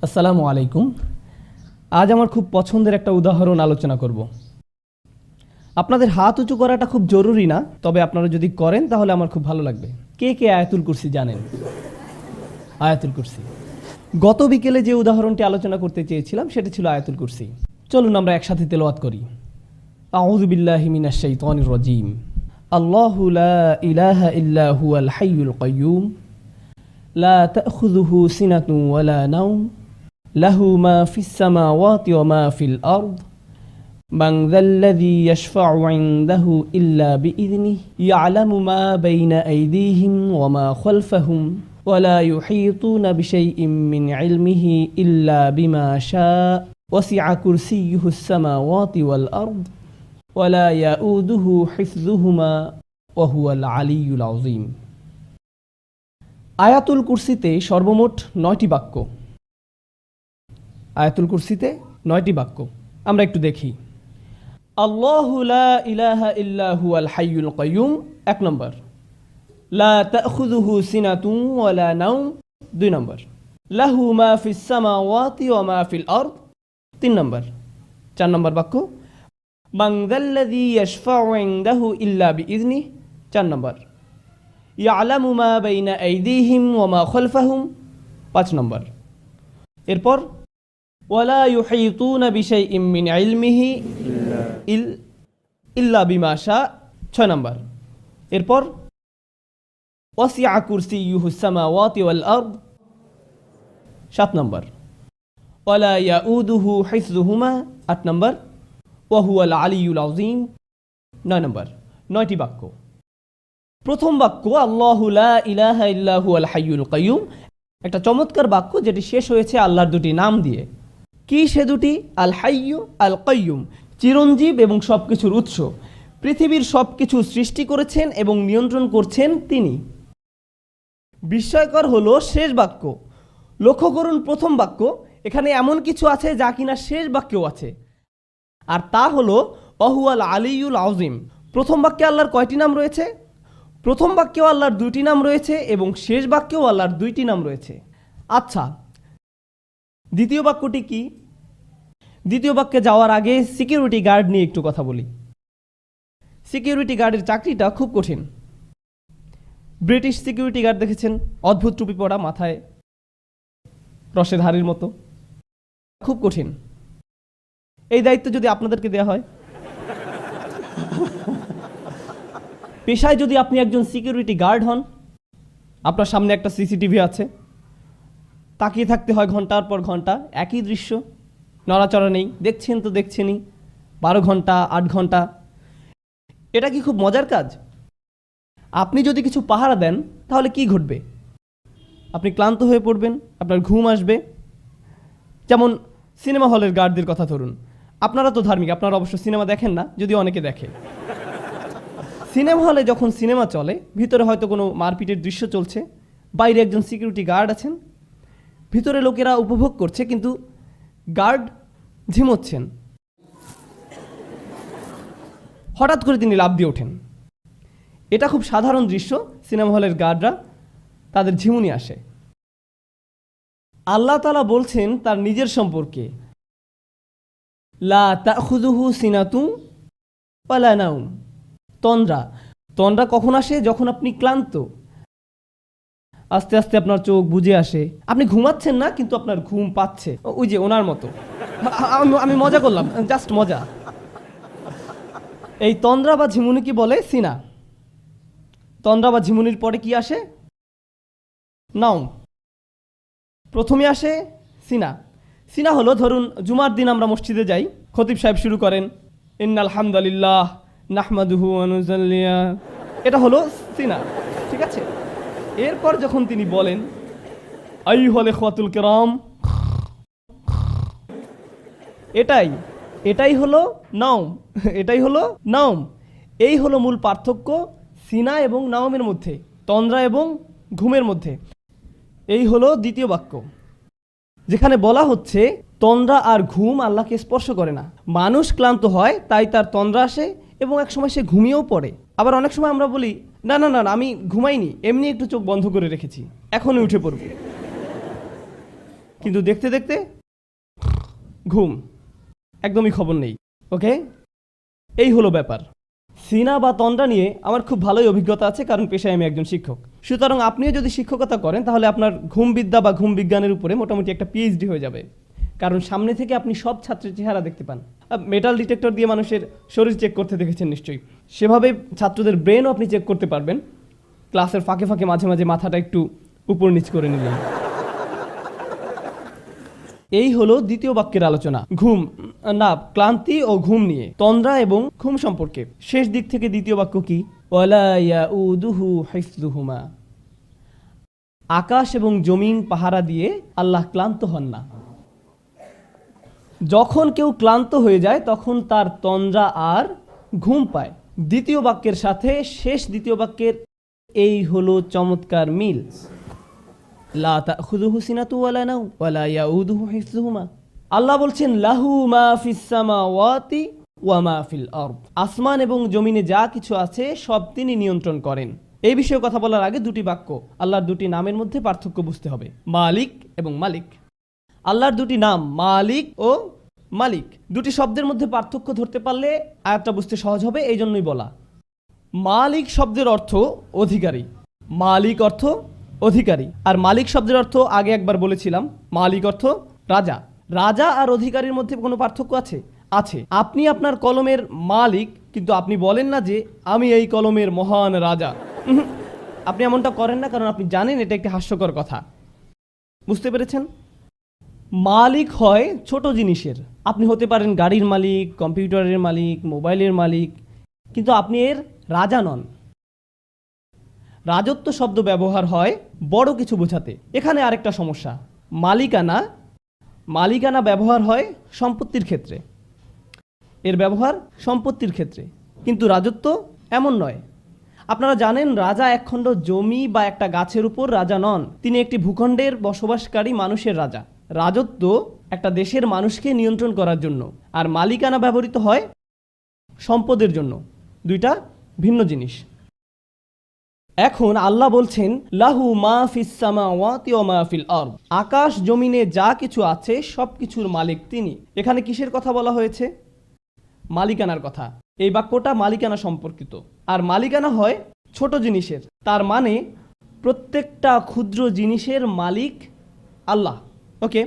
আসসালামু আলাইকুম। আজ আমার খুব পছন্দের একটা উদাহরণ আলোচনা করব। আপনাদের হাত উঁচু করাটা খুব জরুরি না, তবে আপনারা যদি করেন তাহলে আমার খুব ভালো লাগবে। কে কে আয়াতুল কুরসি জানেন? আয়াতুল কুরসি। গত বিকেলে যে উদাহরণটি আলোচনা করতে চেয়েছিলাম সেটা ছিল আয়াতুল কুরসি। চলুন আমরা একসাথে তেলাওয়াত করি। আউযু বিল্লাহি মিনাশ শাইতানির রাজীম। আল্লাহু লা ইলাহা ইল্লা হুয়াল হাইয়ুল কাইয়্যুম লা তাখুযুহু সিনাতুন ওয়ালা নাওম লাহু মা ফিস সামাওয়াতি ওয়া মা ফিল আরদ মান যাল্লাযী ইয়াশফা'ু 'ইনদাহু ইল্লা বিইযনিহি ইয়া'লামু মা বাইনা আইদিহিম ওয়া মা খালফাহুম ওয়া লা ইউহীতুনা বিশাইইন মিন 'ইলমিহি ইল্লা বিমা শা'a ওয়াসি'a কুরসিয়্যুহুস সামাওয়াতি ওয়াল আরদ ওয়া লা ইয়াউদুহু হিফযুহুমা ওয়া হুয়াল আলিয়্যুল আযীম। আয়াতুল কুরসিতে সর্বমোট 9টি বাক্য। আয়াতুল কুরসিতে 9টি বাক্য। আমরা একটু দেখি। আল্লাহু লা ইলাহা ইল্লা হুয়াল হাইয়ুল কাইয়্যুম 1 নম্বর। লা তাখুযুহু সিনাতুন ওয়ালা নাওম 2 নম্বর। লাহু মা ফিস সামাওয়াতি ওয়া মা ফিল আরদ 3 নম্বর। 4 নম্বর বাক্য। মান যাল্লাযী ইয়াশফা'ু 'ইনদাহু ইল্লা বিইযনিহি 4 নম্বর। ইয়া'লামু মা বাইনা আইদিহিম ওয়া মা খালফাহুম 5 নম্বর। এরপর ওয়ালা ইউহীতুনা বিশাইইন মিন ইলমিহি ইল্লা বিমা শা'a 6 নম্বর। এরপর ওয়াসি'a কুরসিয়্যুহুস সামাওয়াতি ওয়াল আরদ 7 নম্বর। ওয়ালা ইয়াউদুহু হিফযুহুমা 8 নম্বর। ওয়া হুয়াল আলিয়্যুল আযীম 9 নম্বর। 9টি বাক্য। প্রথম বাক্য আল্লাহু লা ইলাহা ইল্লা হুয়াল হাইয়ুল কাইয়্যুম, একটা চমৎকার বাক্য যেটি শেষ হয়েছে আল্লাহর দুটি নাম দিয়ে। কি সে দুটি? আল হাইয়্যু, আল কাইয়্যুম, চিরঞ্জীব এবং সবকিছুর উৎস। পৃথিবীর সবকিছু সৃষ্টি করেছেন এবং নিয়ন্ত্রণ করছেন তিনি। বিস্ময়কর হলো শেষ বাক্য। লক্ষ্য করুন প্রথম বাক্য, এখানে এমন কিছু আছে যা কিনা শেষ বাক্যেও আছে, আর তা হলো ওয়া হুয়াল আলিয়্যুল আযীম। প্রথম বাক্যে আল্লাহর কয়টি নাম রয়েছে? প্রথম বাক্যেও আল্লাহর 2টি নাম রয়েছে এবং শেষ বাক্যেও আল্লাহর 2টি নাম রয়েছে। আচ্ছা, দ্বিতীয় বাক্যটি কি? দ্বিতীয় বাক্যে যাওয়ার আগে সিকিউরিটি গার্ড নিয়ে একটু কথা বলি। সিকিউরিটি গার্ডের চাকরিটা খুব কঠিন। ব্রিটিশ সিকিউরিটি গার্ড দেখেছেন? অদ্ভুত টুপি পরা, মাথায় রসের হাড়ির মতো। খুব কঠিন। এই দায়িত্ব যদি আপনাদেরকে দেওয়া হয়, পেশায় যদি আপনি একজন সিকিউরিটি গার্ড হন, আপনার সামনে একটা সিসিটিভি আছে, তাকিয়ে থাকতে হয় ঘন্টার পর ঘন্টা, একই দৃশ্য, নড়াচড়া নেই, দেখছেন তো দেখছেনই, 12 ঘন্টা 8 ঘন্টা। এটা কি খুব মজার কাজ? আপনি যদি কিছু পাহারা দেন তাহলে কি ঘটবে? আপনি ক্লান্ত হয়ে পড়বেন, আপনার ঘুম আসবে। যেমন সিনেমা হলের গার্ডদের কথা ধরুন। আপনারা তো ধার্মিক, আপনারা অবশ্য সিনেমা দেখেন না, যদিও অনেকে দেখে। সিনেমা হলে যখন সিনেমা চলে, ভিতরে হয়তো কোনো মারপিটের দৃশ্য চলছে, বাইরে একজন সিকিউরিটি গার্ড আছেন, ভিতরে লোকেরা উপভোগ করছে, কিন্তু গার্ড ঝিমোচ্ছেন। হঠাৎ করে তিনি লাফ দিয়ে ওঠেন। এটা খুব সাধারণ দৃশ্য। সিনেমা হলের গার্ডরা, তাদের ঝিমুনি আসে। আল্লাহ তাআলা বলছেন তার নিজের সম্পর্কে, লা তাখুযুহু সিনাতুন ওয়ালা নাওম। তন্দ্রা। তন্দ্রা কখন আসে? যখন আপনি ক্লান্ত, আস্তে আস্তে আপনার চোখ বুজে আসে, আপনি ঘুমাচ্ছেন না কিন্তু আপনার ঘুম পাচ্ছে। ওই যে ওনার মতো। আমি মজা করলাম, জাস্ট মজা। এই তন্দ্রা বা ঝিমুনি কি বলে? সিনা। তন্দ্রা বা ঝিমুনির পরে কি আসে? নাওম। প্রথমে আসে সিনা। সিনা হলো, ধরুন জুমার দিন আমরা মসজিদে যাই, খতিব সাহেব শুরু করেন ইন্নাল হামদুলিল্লাহ নাহমাদুহু ওয়া নুসাল্লি। এটা হলো সিনা, ঠিক আছে? এরপর যখন তিনি বলেন আইয়ুহাল ইখওয়াতুল কিরাম, এটাই হলো নাওম। এটাই হলো নাওম। এই হলো মূল পার্থক্য সিনা এবং নাওমের মধ্যে, তন্দ্রা এবং ঘুমের মধ্যে। এই হলো দ্বিতীয় বাক্য, যেখানে বলা হচ্ছে তন্দ্রা আর ঘুম আল্লাহকে স্পর্শ করে না। মানুষ ক্লান্ত হয়, তাই তার তন্দ্রা আসে এবং এক সময় সে ঘুমিয়েও পড়ে। আবার অনেক সময় আমরা বলি না না না আমি ঘুমাইনি, এমনি একটু চোখ বন্ধ করে রেখেছি, এখনই উঠে পড়ব। কিন্তু দেখতে দেখতে ঘুম, একদমই খবর নেই। ওকে, এই হলো ব্যাপার। সিনা বা তন্দ্রা নিয়ে আমার খুব ভালোই অভিজ্ঞতা আছে, কারণ পেশায় আমি একজন শিক্ষক। সুতরাং আপনিও যদি শিক্ষকতা করেন তাহলে আপনার ঘুমবিদ্যা বা ঘুম বিজ্ঞানের উপরে মোটামুটি একটা পিএইচডি হয়ে যাবে, কারণ সামনে থেকে আপনি সব ছাত্রের চেহারা দেখতে পান। মেটাল ডিটেক্টর দিয়ে মানুষের শরীর চেক করতে দেখেছেন নিশ্চয়ই, সেভাবে ছাত্রদের ব্রেনও আপনি চেক করতে পারবেন। ক্লাসের ফাঁকে ফাঁকে মাঝে মাঝে মাথাটা একটু উপর নিচ করে নিলেন। এই হলো দ্বিতীয় বাক্যের আলোচনা, ঘুম না ক্লান্তি ও ঘুম নিয়ে, তন্দ্রা এবং ঘুম সম্পর্কে। শেষ দিক থেকে দ্বিতীয় বাক্য কি? ওয়ালা ইয়াউদুহু হিফযুহুমা, আকাশ এবং জমিন পাহারা দিয়ে আল্লাহ ক্লান্ত হন না। যখন কেউ ক্লান্ত হয়ে যায় তখন তার তন্দ্রা আর ঘুম পায়। দ্বিতীয় বাক্যের সাথে শেষ দ্বিতীয় বাক্যের এই হলো চমৎকার মিল। লা তাখুযুহু সিনাতু ওয়ালা নাওম ওয়ালা ইয়াউদুহু হিফযুহুমা। আল্লাহ বলছেন লাহু মা ফিস সামাওয়াতি ওয়া মা ফিল আরদ, আসমান এবং জমিনে যা কিছু আছে সব তিনি নিয়ন্ত্রণ করেন। এই বিষয়ে কথা বলার আগে দুটি বাক্য, আল্লাহর দুটি নামের মধ্যে পার্থক্য বুঝতে হবে, মালিক এবং মালিক। আল্লাহর দুটি নাম মালিক ও মালিক, দুটি শব্দের মধ্যে পার্থক্য ধরতে পারলে আয়াতটা বুঝতে সহজ হবে, এই জন্যই বলা। মালিক শব্দের অর্থ অধিকারী, মালিক অর্থ অধিকারী, আর মালিক শব্দের অর্থ আগে একবার বলেছিলাম, মালিক অর্থ রাজা। রাজা আর অধিকারীর মধ্যে কোনো পার্থক্য আছে? আছে। আপনি আপনার কলমের মালিক, কিন্তু আপনি বলেন না যে আমি এই কলমের মহান রাজা। আপনি এমনটা করেন না, কারণ আপনি জানেন এটা একটি হাস্যকর কথা। বুঝতে পেরেছেন? মালিক হয় ছোট জিনিসের, আপনি হতে পারেন গাড়ির মালিক, কম্পিউটারের মালিক, মোবাইলের মালিক, কিন্তু আপনি এর রাজা নন। রাজত্ব শব্দ ব্যবহার হয় বড় কিছু বোঝাতে। এখানে আরেকটা সমস্যা, মালিকানা ব্যবহার হয় সম্পত্তির ক্ষেত্রে, এর ব্যবহার সম্পত্তির ক্ষেত্রে, কিন্তু রাজত্ব এমন নয়। আপনারা জানেন রাজা একখণ্ড জমি বা একটা গাছের উপর রাজা নন, তিনি একটি ভূখণ্ডের বসবাসকারী মানুষের রাজা। রাজত্ব একটা দেশের মানুষকে নিয়ন্ত্রণ করার জন্য, আর মালিকানা ব্যবহৃত হয় সম্পদের জন্য, দুইটা ভিন্ন জিনিস। এখন আল্লাহ বলছেন লাহু মা ফিস সামাওয়াতি ওয়া মা ফিল আরদ, আকাশ জমিনে যা কিছু আছে সব কিছুর মালিক তিনি। এখানে কিসের কথা বলা হয়েছে? মালিকানার কথা। এই বাক্যটা মালিকানা সম্পর্কিত, আর মালিকানা হয় ছোট জিনিসের, তার মানে প্রত্যেকটা ক্ষুদ্র জিনিসের মালিক আল্লাহ। ওকে,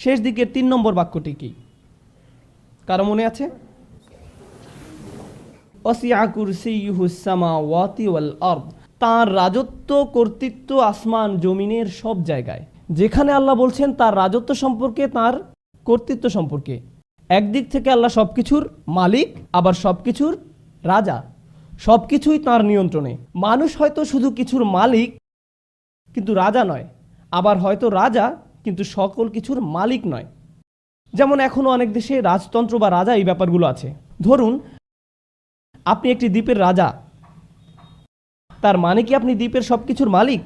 শেষ দিকের 3 নম্বর বাক্যটি কি কারো মনে আছে? ওয়াসিআ কুরসিয়ুহুস সামাওয়াতি ওয়াল আরদ, তার রাজত্ব কর্তৃত্ব আসমান জমিনের সব জায়গায়। যেখানে আল্লাহ বলছেন তার রাজত্ব সম্পর্কে, তার কর্তৃত্ব সম্পর্কে, একদিক থেকে আল্লাহ সবকিছুর মালিক, আবার সবকিছুর রাজা, সবকিছুই তার নিয়ন্ত্রণে। মানুষ হয়তো শুধু কিছুর মালিক কিন্তু রাজা নয়, আবার হয়তো রাজা কিন্তু সকল কিছুর মালিক নয়। যেমন এখনো অনেক দেশে রাজতন্ত্র বা রাজা এই ব্যাপারগুলো আছে। ধরুন আপনি একটি দ্বীপের রাজা, তার মানে কি আপনি দ্বীপের সবকিছুর মালিক?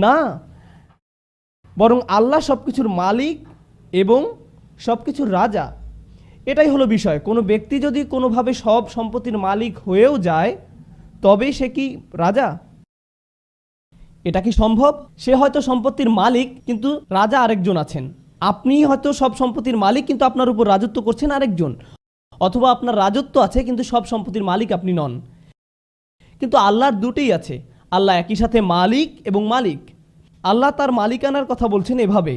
না, বরং আল্লাহ সবকিছুর মালিক এবং সবকিছুর রাজা। এটাই হলো বিষয়। কোনো ব্যক্তি যদি কোনোভাবে সব সম্পত্তির মালিক হয়েও যায়, তবে সে কি রাজা? এটা কি সম্ভব? সে হয়তো সম্পত্তির মালিক, কিন্তু রাজা আরেকজন আছেন। আপনি হয়তো সব সম্পত্তির মালিক, কিন্তু আপনার উপর রাজত্ব করছেন আরেকজন। অথবা আপনার রাজত্ব আছে কিন্তু সব সম্পত্তির মালিক আপনি নন। কিন্তু আল্লাহর দুটোই আছে, আল্লাহ একই সাথে মালিক এবং মালিক। আল্লাহ তার মালিকানার কথা বলছেন এভাবে,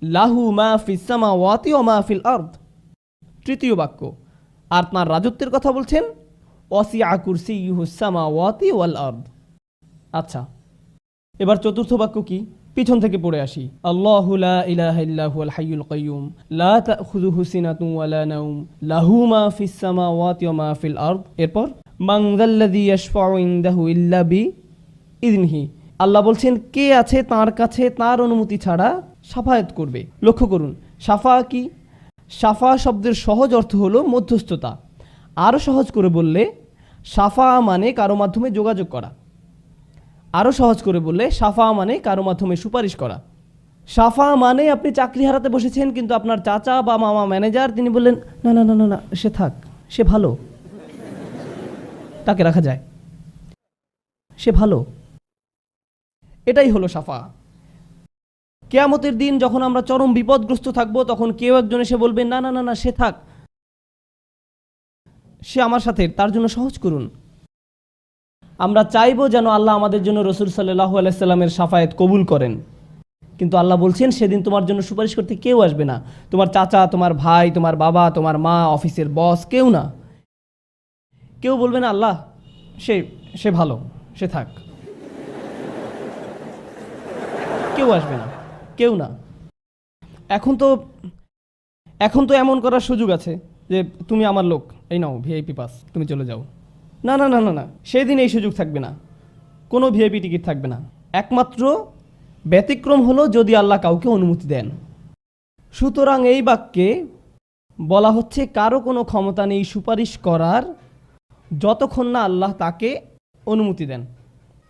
লাহু মা ফিস সামাওয়াতি ওয়া মা ফিল আরদ, তৃতীয় বাক্য। আর তার রাজত্বের কথা বলছেন ওয়াসিআ কুরসিয়ুহুস সামাওয়াতি ওয়াল আরদ। আচ্ছা, এবার চতুর্থ বাক্য কি? পিছন থেকে পড়ে আসি। আল্লাহু লা ইলাহা ইল্লা হুয়াল হাইয়ুল কাইয়্যুম লা তাখুযুহু সিনাতুন ওয়ালা নাওম লাহু মা ফিস সামাওয়াতি ওয়া মা ফিল আরদ। এরপর মান যাল্লাযী ইয়াশফাউ ইনদাহু ইল্লা বিইযনিহি, আল্লাহ বলছেন কে আছে তার কাছে তার অনুমতি ছাড়া শাফায়াত করবে। লক্ষ্য করুন, শাফা কি? শাফা শব্দের সহজ অর্থ হলো মধ্যস্থতা। আরও সহজ করে বললে শাফা মানে কারো মাধ্যমে যোগাযোগ করা। আরও সহজ করে বললে শাফা মানে কারো মাধ্যমে সুপারিশ করা। শাফা মানে আপনি চাকরি হারাতে বসেছেন, কিন্তু আপনার চাচা বা মামা ম্যানেজার, তিনি বললেন না না না না না, সে থাক, সে ভালো, তাকে রাখা যায়, সে ভালো। এটাই হলো শাফা। কিয়ামতের দিন যখন আমরা চরম বিপদগ্রস্ত থাকব, তখন কেউ একজন এসে বলবে, না না না না, সে থাক, সে আমার সাথে, তার জন্য সহজ করুন। আমরা চাইবো যেন আল্লাহ আমাদের জন্য রাসূল সাল্লাল্লাহু আলাইহি সাল্লামের শাফায়াত কবুল করেন, কিন্তু আল্লাহ বলছেন সেদিন তোমার জন্য সুপারিশ করতে কেউ আসবে না। তোমার চাচা, তোমার ভাই, তোমার বাবা, তোমার মা, অফিসের বস, কেউ না। কেউ বলবে না আল্লাহ সে সে ভালো, সে থাক। কেউ আসবে না, কেউ না। এখন তো এমন করার সুযোগ আছে যে তুমি আমার লোক, এই নাও ভিআইপি পাস, তুমি চলে যাও। না না না না না, সেদিন এই সুযোগ থাকবে না, কোনো ভিআইপি টিকিট থাকবে না। একমাত্র ব্যতিক্রম হলো যদি আল্লাহ কাউকে অনুমতি দেন। সুতরাং এই বাক্যে বলা হচ্ছে কারো কোনো ক্ষমতা নেই সুপারিশ করার যতক্ষণ না আল্লাহ তাকে অনুমতি দেন।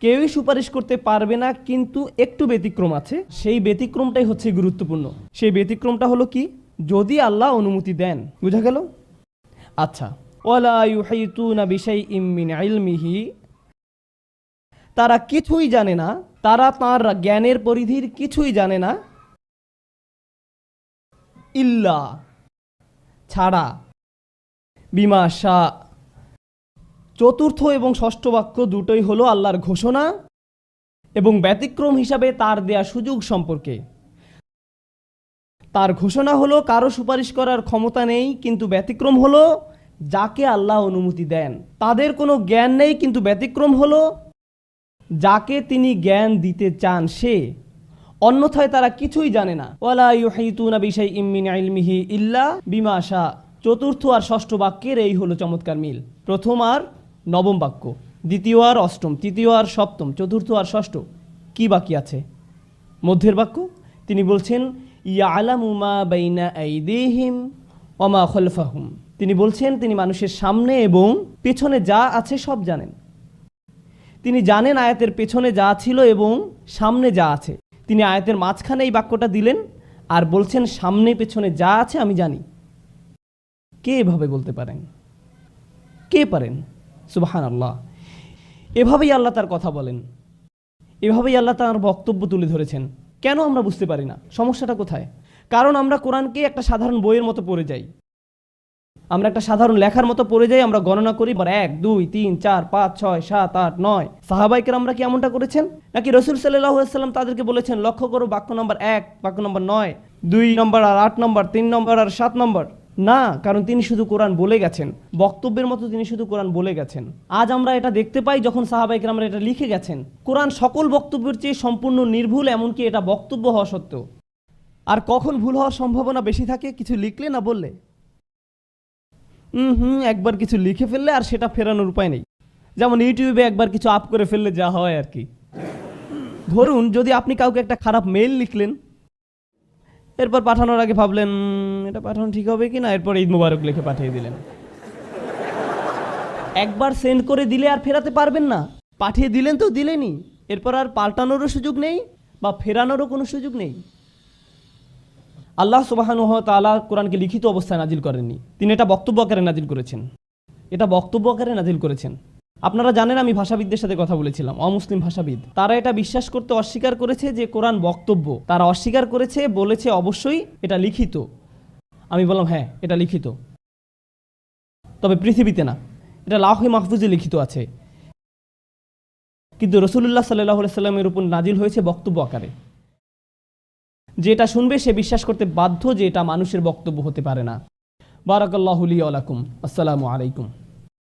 কেউই সুপারিশ করতে পারবে না, কিন্তু একটু ব্যতিক্রম আছে। সেই ব্যতিক্রমটাই হচ্ছে গুরুত্বপূর্ণ। সেই ব্যতিক্রমটা হলো কি, যদি আল্লাহ অনুমতি দেন। বুঝা গেল? আচ্ছা, ওয়ালা ইউহিতুনা বিশাইইম মিন ইলমিহি, তারা কিছুই জানে না, তারা তার জ্ঞানের পরিধির কিছুই জানে না, ইল্লা ছাড়া, বিমা শা। চতুর্থ এবং ষষ্ঠ বাক্য দুটোই হলো আল্লাহর ঘোষণা এবং ব্যতিক্রম হিসাবে তার দেয়া সুযোগ সম্পর্কে। তার ঘোষণা হলো কারো সুপারিশ করার ক্ষমতা নেই, কিন্তু ব্যতিক্রম হলো যাকে আল্লাহ অনুমতি দেন। তাদের কোনো জ্ঞান নেই, কিন্তু ব্যতিক্রম হলো যাকে তিনি জ্ঞান দিতে চান সে। অন্যথায় তারা কিছুই জানে না। ওয়ালা ইউহিতুনা বিশাইইম মিন ইলমিহি ইল্লা বিমা শা। চতুর্থ আর ষষ্ঠ বাক্যের এই হলো চমৎকার মিল। প্রথম আর নবম বাক্য, দ্বিতীয় আর অষ্টম, তৃতীয় আর সপ্তম, চতুর্থ আর ষষ্ঠ। কি বাকি আছে? মধ্যের বাক্য। তিনি বলছেন ইয়ালামু মা বাইনা আইদিহিম ওয়া মা খালফাহুম। তিনি বলছেন তিনি মানুষের সামনে এবং পেছনে যা আছে সব জানেন। তিনি জানেন আয়াতের পেছনে যা ছিল এবং সামনে যা আছে। তিনি আয়াতের মাঝখানে এই বাক্যটা দিলেন আর বলছেন সামনে পেছনে যা আছে আমি জানি। কে এভাবে বলতে পারেন? কে পারেন? সুবহানাল্লাহ। এভাবেই আল্লাহ তার কথা বলেন, এভাবেই আল্লাহ তার বক্তব্য তুলে ধরেছেন। কেন আমরা বুঝতে পারি না? সমস্যাটা কোথায়? কারণ আমরা কোরআনকে একটা সাধারণ বইয়ের মতো পড়ে যাই, আমরা একটা সাধারণ লেখার মতো পড়ে যাই। আমরা গণনা করি 1 2 3 4 5 6 7 8 9। সাহাবায়ে কেরামরা কি এমনটা করেছেন? নাকি রাসূল সাল্লাল্লাহু আলাইহি ওয়াসাল্লাম তাদেরকে বলেছেন লক্ষ্য করো বাক্য নম্বর 1, বাক্য নম্বর 9, 2 নম্বর আর 8 নম্বর, 3 নম্বর আর 7 নম্বর? না, কারণ তিনি শুধু কোরআন বলে গেছেন, বক্তব্যের মতো তিনি শুধু কোরআন বলে গেছেন। আজ আমরা এটা দেখতে পাই যখন সাহাবায়ে কেরামরা এটা লিখে গেছেন। কোরআন সকল বক্তব্যের চেয়ে সম্পূর্ণ নির্ভুল, এমনকি এটা বক্তব্য হওয়া সত্ত্বেও। আর কখন ভুল হওয়ার সম্ভাবনা বেশি থাকে? কিছু লিখলে না বললে। একবার কিছু লিখে ফেললে আর সেটা ফেরানোর উপায় নেই। যেমন ইউটিউবে একবার কিছু আপ করে ফেললে যা হয় আর কি। ধরুন যদি আপনি কাউকে একটা খারাপ মেইল লিখলেন, এরপর পাঠানোর আগে ভাবলেন এটা পাঠানো ঠিক হবে কি না, এরপর ঈদ মুবারক লিখে পাঠিয়ে দিলেন। একবার সেন্ড করে দিলে আর ফেরাতে পারবেন না। পাঠিয়ে দিলেন তো দিলেনই, এরপর আর পাল্টানোরও সুযোগ নেই বা ফেরানোরও কোনো সুযোগ নেই। আল্লাহ সুবহানাহু ওয়া তাআলা কোরআনকে লিখিত অবস্থায় নাজিল করেননি, তিনি এটা বক্তব্য আকারে নাজিল করেছেন। এটা বক্তব্য আকারে নাজিল করেছেন। আপনারা জানেন আমি ভাষাবিদদের সাথে কথা বলেছিলাম, অমুসলিম ভাষাবিদ। তারা এটা বিশ্বাস করতে অস্বীকার করেছে যে কোরআন বক্তব্য। তারা অস্বীকার করেছে, বলেছে অবশ্যই এটা লিখিত। আমি বললাম হ্যাঁ এটা লিখিত, তবে পৃথিবীতে না, এটা লাওহে মাহফুজে লিখিত আছে। কিন্তু রাসূলুল্লাহ সাল্লাল্লাহু আলাইহি ওয়াসাল্লামের উপর নাজিল হয়েছে বক্তব্য আকারে। যেটা শুনবে সে বিশ্বাস করতে বাধ্য যে এটা মানুষের বক্তব্য হতে পারে না। বারাকাল্লাহু লি ওয়া লাকুম। আসসালামু আলাইকুম।